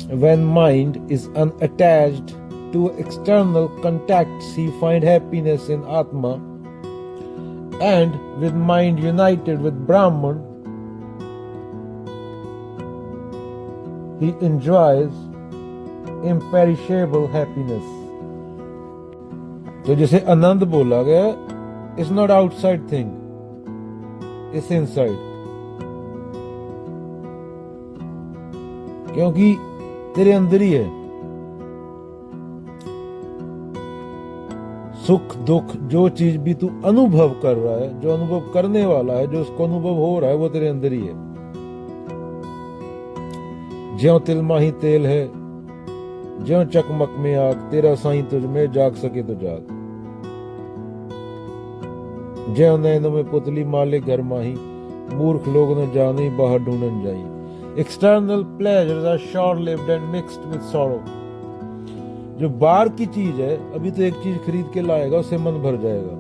When mind is unattached to external contacts, he finds happiness in Atma, and with mind united with Brahman, he enjoys imperishable happiness. तो जैसे आनंद बोला गया, it's not outside thing, it's inside, क्योंकि तेरे अंदर ही है। सुख दुख जो चीज भी तू अनुभव कर रहा है, जो अनुभव करने वाला है, जो उसको अनुभव हो रहा है, वो तेरे अंदर ही है। ज्यों तिल माही तेल है, ज्यों चकमक में आग, तेरा साईं तुझ में जाग सके तो जाग। ज्यों नैनों में पुतली माले घर माही, मूर्ख लोग न जाने बाहर ढूंढन जाई। External pleasures are short-lived and mixed with sorrow. जो बाहर की चीज है, अभी तो एक चीज खरीद के लाएगा, उससे मन भर जाएगा।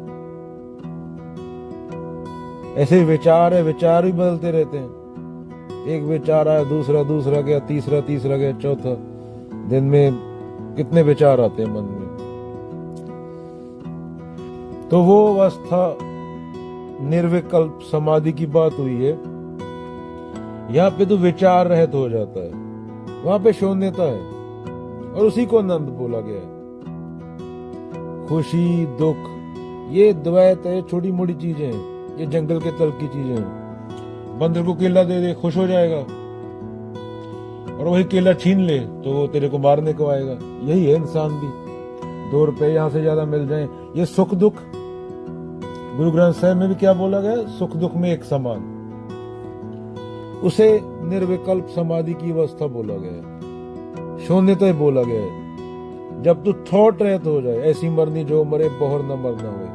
ऐसे विचार है, विचार भी बदलते रहते हैं। एक विचार आया, दूसरा गया, तीसरा गया, चौथा। दिन में कितने विचार आते हैं मन में। तो वो अवस्था निर्विकल्प समाधि की बात हुई है। यहाँ पे तो विचार रहित हो जाता है, वहां पे शून्यता है, और उसी को आनंद बोला गया है। खुशी दुख ये द्वैत है, छोटी मोटी चीजें हैं, ये जंगल के तल की चीजें हैं। बंदर को केला दे दे, खुश हो जाएगा, और वही केला छीन ले तो वो तेरे को मारने को आएगा। यही है इंसान भी। 2 रुपए यहां से ज्यादा मिल जाए, ये सुख दुख। गुरु ग्रंथ साहिब में भी क्या बोला गया, सुख दुख में एक समान। उसे निर्विकल्प समाधि की अवस्था बोला गया है, शून्यता बोला गया है। जब तू थॉट रहित हो जाए, ऐसी मरनी जो मरे बहुर न मरना हुए,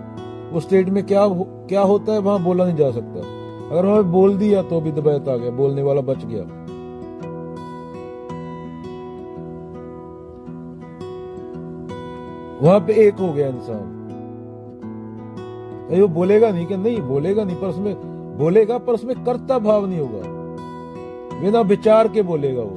उस स्टेट में क्या होता है वहां बोला नहीं जा सकता। अगर वहां बोल दिया तो भी द्वैत आ गया, बोलने वाला बच गया। वहां पे एक हो गया इंसान। वो बोलेगा नहीं कि नहीं, बोलेगा नहीं, पर उसमें बोलेगा, पर उसमें कर्ता भाव नहीं होगा। बिना विचार के बोलेगा वो।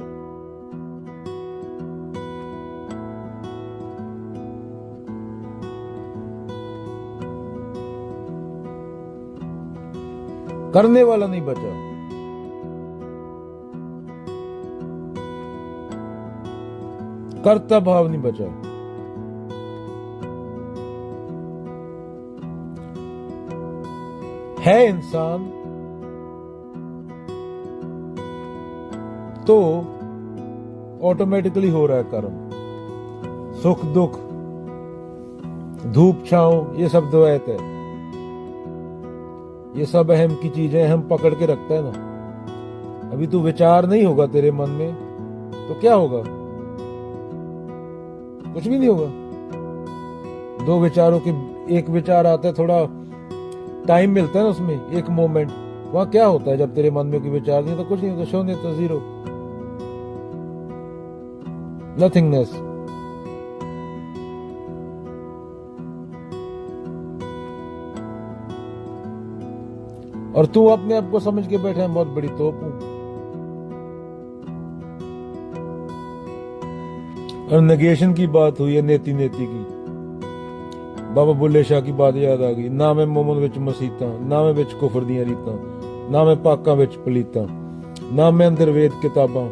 करने वाला नहीं बचा। कर्ता भाव नहीं बचा। है इंसान तो ऑटोमेटिकली हो रहा है कर्म। सुख दुख धूप छांव ये सब द्वैत है, ये सब अहम की चीजें हम पकड़ के रखता है ना। अभी तू विचार नहीं होगा तेरे मन में तो क्या होगा, कुछ भी नहीं होगा। 2 विचारों के एक विचार आता है, थोड़ा टाइम मिलता है ना उसमें, एक मोमेंट। वहां क्या होता है जब तेरे मन में कोई विचार नहीं तो कुछ नहीं होता, शून्य तो जीरो, नथिंगनेस। और तू अपने आप को समझ के बैठा है बहुत बड़ी तोप हूं। और नेगेशन की बात हुई है, नेति नेति की। बाबा बुल्ले शाह की बात याद आ गई। ना मैं मोमन विच मसीता, ना मैं विच कुफर दियां रीतां, ना मैं पाकां विच पलीतां, ना मैं अंदर वेद किताबां,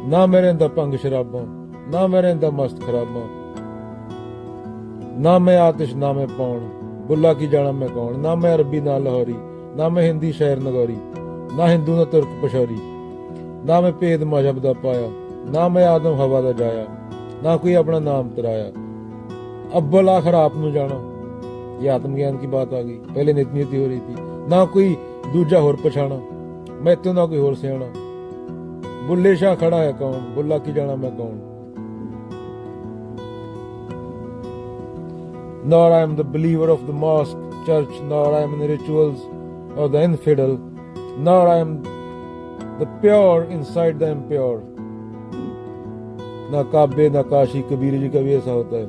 ना मैं रहिंदा भंग शराबां, ना मैं रहिंदा मस्त खराबां, ना मैं आतिश ना मैं पौण, बुल्ला की जाना मैं कौन। ना मैं अरबी ना लाहौरी, ना मैं हिंदी शहर नगौरी, ना हिंदू ना तुर्क पशौरी, ना मैं भेद मजहब दा पाया, ना मैं आदम हवा दा जाया, ना कोई अपना नाम तराया, अव्वल आखिर आप नू जाना। ये आत्मज्ञान की बात आ गई। पहले नित नीति हो रही थी, ना कोई दूजा होर पछाना, मैं तो ना कोई होर सियाणा। बुल्ले शाह खड़ा है कौन, बुल्ला की जाना मैं कौन। Nor I am the believer of the mosque, church, nor I am in the rituals or the infidel, nor I am the pure inside the impure. ना काबे ना काशी, कबीर जी का भी ऐसा होता है।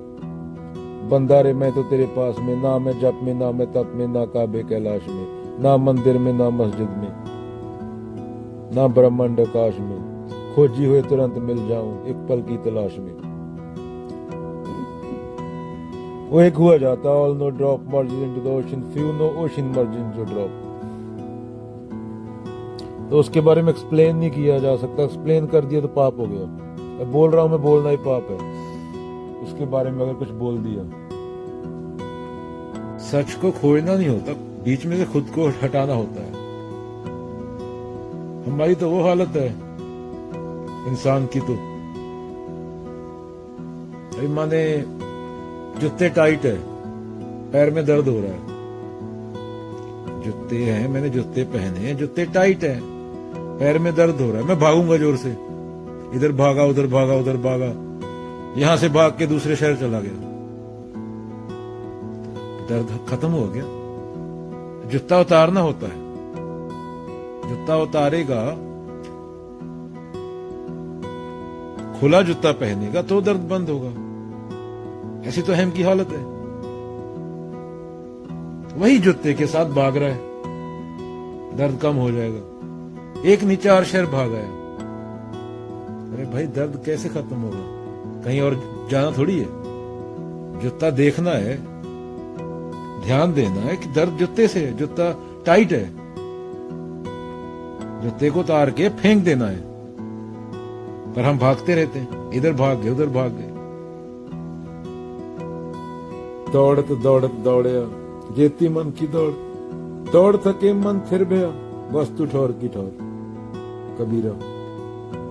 बंदा रे मैं तो तेरे पास में, ना मैं जप में, ना मैं तप में, ना काबे कैलाश में, ना मंदिर में, ना मस्जिद में, ना ब्रह्मांड आकाश में। खोजी हुए तुरंत मिल जाऊं एक पल की तलाश में। वो एक हुआ जाता, all know drop merges into the ocean, few no ocean merges into drop. तो उसके बारे में एक्सप्लेन नहीं किया जा सकता, एक्सप्लेन कर दिया तो पाप हो गया। मैं बोल रहा हूं, मैं बोलना ही पाप है। उसके बारे में अगर कुछ बोल दिया, सच को खोजना नहीं होता, बीच में से खुद को हटाना होता है। हमारी तो वो हालत है इंसान की, तो अभी माने जूते टाइट है, पैर में दर्द हो रहा है, जूते हैं, मैंने जूते पहने हैं, जूते टाइट है, पैर में दर्द हो रहा है, मैं भागूंगा जोर से, इधर भागा उधर भागा उधर भागा, यहां से भाग के दूसरे शहर चला गया, दर्द खत्म हो गया। जूता उतारना होता है, जूता उतारेगा, खुला जूता पहनेगा तो दर्द बंद होगा। ऐसी तो अहम की हालत है, वही जूते के साथ भाग रहा है, दर्द कम हो जाएगा, एक नहीं 4 शहर भागा है। अरे भाई दर्द कैसे खत्म होगा, कहीं और जाना थोड़ी है, जूता देखना है, ध्यान देना है कि दर्द जूते से है, जूता टाइट है, जूते को उतार के फेंक देना है। पर हम भागते रहते हैं, इधर भाग गए उधर भाग गए। दौड़त दौड़त दौड़या जेती मन की दौड़, दौड़ थके मन फिर भया, वस्तु ठौर की ठौर। कबीरा,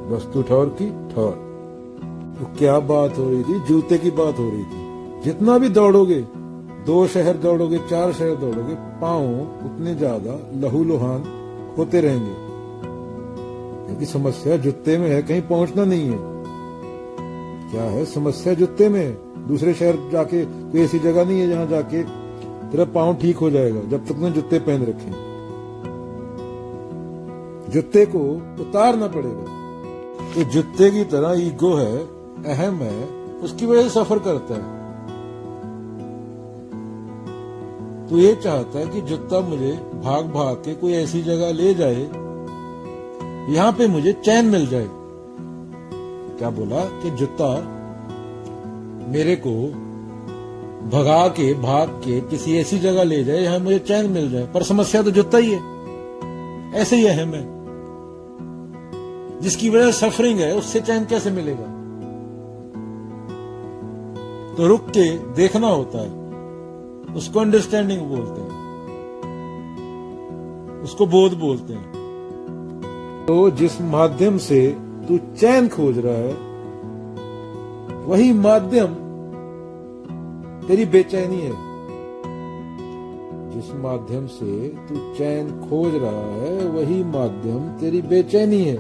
वस्तु ठौर की ठौर। तो क्या बात हो रही थी, जूते की बात हो रही थी। जितना भी दौड़ोगे, 2 शहर दौड़ोगे, 4 शहर दौड़ोगे, पांव उतने ज्यादा लहूलुहान होते रहेंगे, क्योंकि समस्या जूते में है, कहीं पहुंचना नहीं है। क्या है समस्या, जूते में है। दूसरे शहर जाके कोई ऐसी जगह नहीं है जहां जाके तेरा पांव ठीक हो जाएगा, जब तक तुमने जूते पहन रखे। जूते को उतारना पड़ेगा। तो जूते की तरह ईगो है, अहम है, उसकी वजह से सफर करता है। तो ये चाहता है कि जूता मुझे भाग भाग के कोई ऐसी जगह ले जाए, यहां पे मुझे चैन मिल जाए। क्या बोला कि जूता मेरे को भगा के भाग के किसी ऐसी जगह ले जाए यहां मुझे चैन मिल जाए। पर समस्या तो जूता ही है, ऐसे ही अहम है, जिसकी वजह से सफरिंग है, उससे चैन कैसे मिलेगा। तो रुक के देखना होता है, उसको अंडरस्टैंडिंग बोलते हैं, उसको बोध बोलते हैं। तो जिस माध्यम से तू चैन खोज रहा है, वही माध्यम तेरी बेचैनी है। जिस माध्यम से तू चैन खोज रहा है, वही माध्यम तेरी बेचैनी है।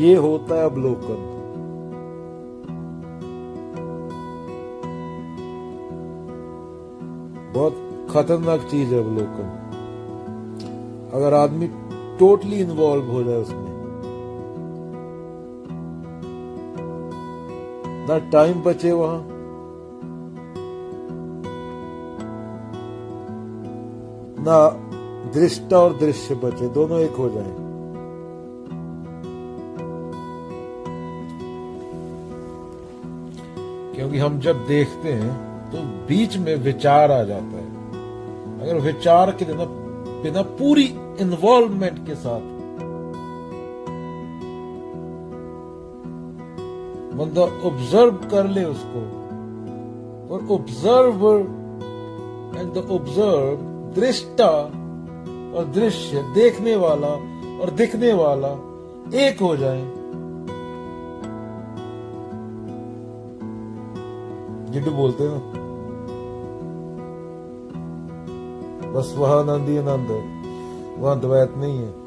ये होता है अवलोकन। बहुत खतरनाक चीज है अवलोकन, अगर आदमी टोटली इन्वॉल्व हो जाए उसमें। ना टाइम बचे वहां, ना दृष्टा और दृश्य बचे, दोनों एक हो जाए। क्योंकि हम जब देखते हैं तो बीच में विचार आ जाता है। अगर विचार के बिना पूरी इन्वॉल्वमेंट के साथ बंदा ऑब्जर्व कर ले उसको, और ऑब्जर्वर एंड द ऑब्जर्व, दृष्टा और दृश्य, देखने वाला और दिखने वाला एक हो जाए। जिड्डू बोलते हैं ना, बस वहां आनंद ही आनंद है, वहां द्वैत नहीं है।